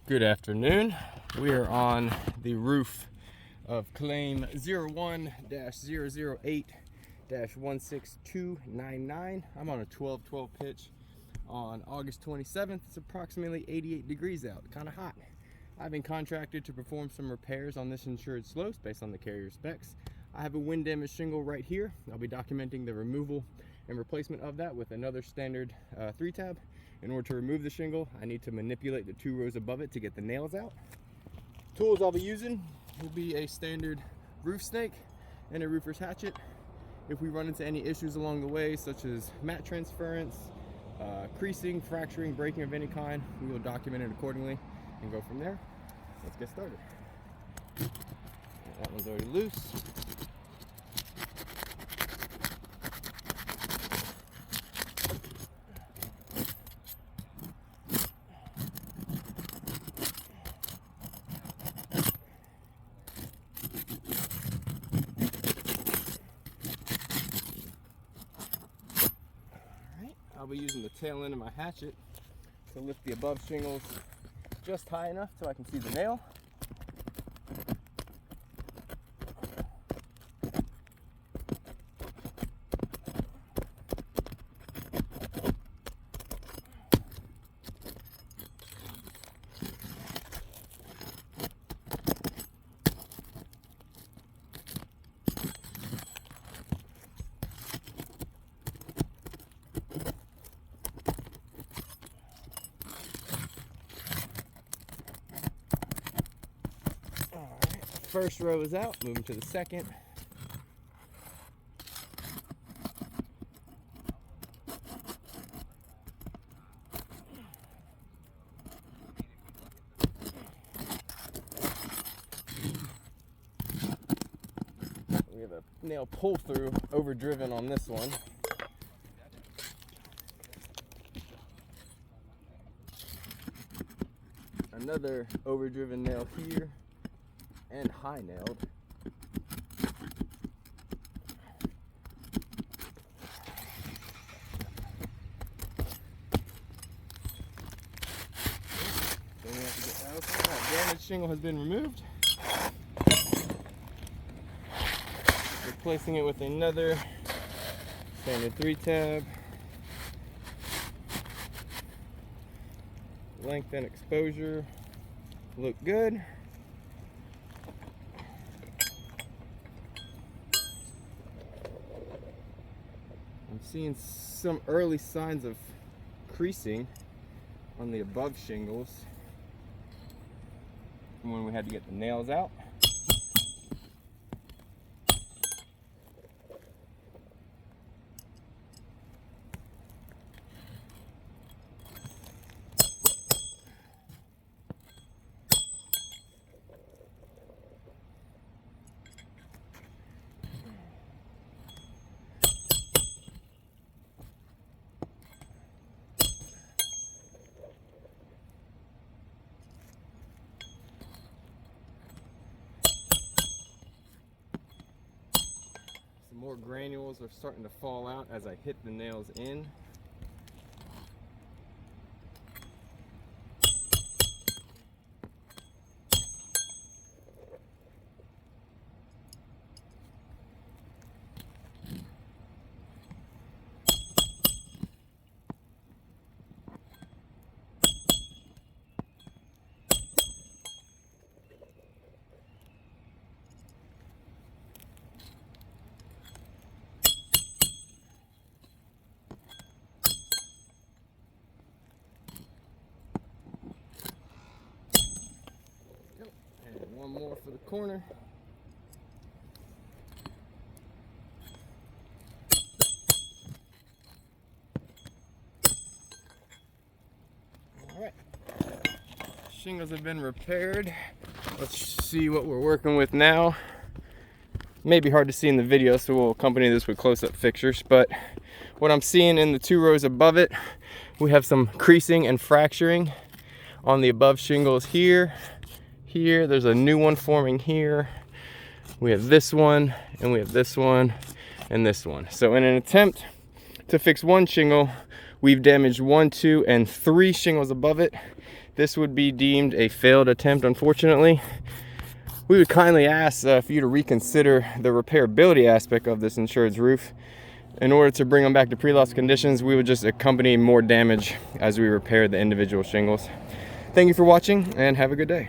Good afternoon. We are on the roof of claim 01-008-16299. I'm on a 12-12 pitch on August 27th. It's approximately 88 degrees out, kind of hot. I've been contracted to perform some repairs on this insured slopes based on the carrier specs. I have a wind damage shingle right here. I'll be documenting the removal and replacement of that with another standard 3-tab. In order to remove the shingle, I need to manipulate the 2 rows above it to get the nails out. Tools I'll be using will be a standard roof snake and a roofer's hatchet. If we run into any issues along the way, such as mat transference, creasing, fracturing, breaking of any kind, we will document it accordingly and go from there. Let's get started. That one's already loose. I'll be using the tail end of my hatchet to lift the above shingles just high enough so I can see the nail. First row is out, moving to the second. We have a nail pull through overdriven on this one. Another overdriven nail here. And high nailed. Then we have to get that open. That damaged shingle has been removed. Replacing it with another standard 3-tab. Length and exposure look good. I'm seeing some early signs of creasing on the above shingles from when we had to get the nails out. More granules are starting to fall out as I hit the nails in. One more for the corner. All right, shingles have been repaired. Let's see what we're working with now. Maybe hard to see in the video, so we'll accompany this with close-up pictures, but what I'm seeing in the 2 rows above it, we have some creasing and fracturing on the above shingles here. Here, there's a new one forming here. We have this one, and we have this one, and this one. So in an attempt to fix one shingle, we've damaged 1, 2, and 3 shingles above it. this would be deemed a failed attempt, unfortunately. We would kindly ask for you to reconsider the repairability aspect of this insured's roof. In order to bring them back to pre-loss conditions, we would just accompany more damage as we repair the individual shingles. Thank you for watching and have a good day.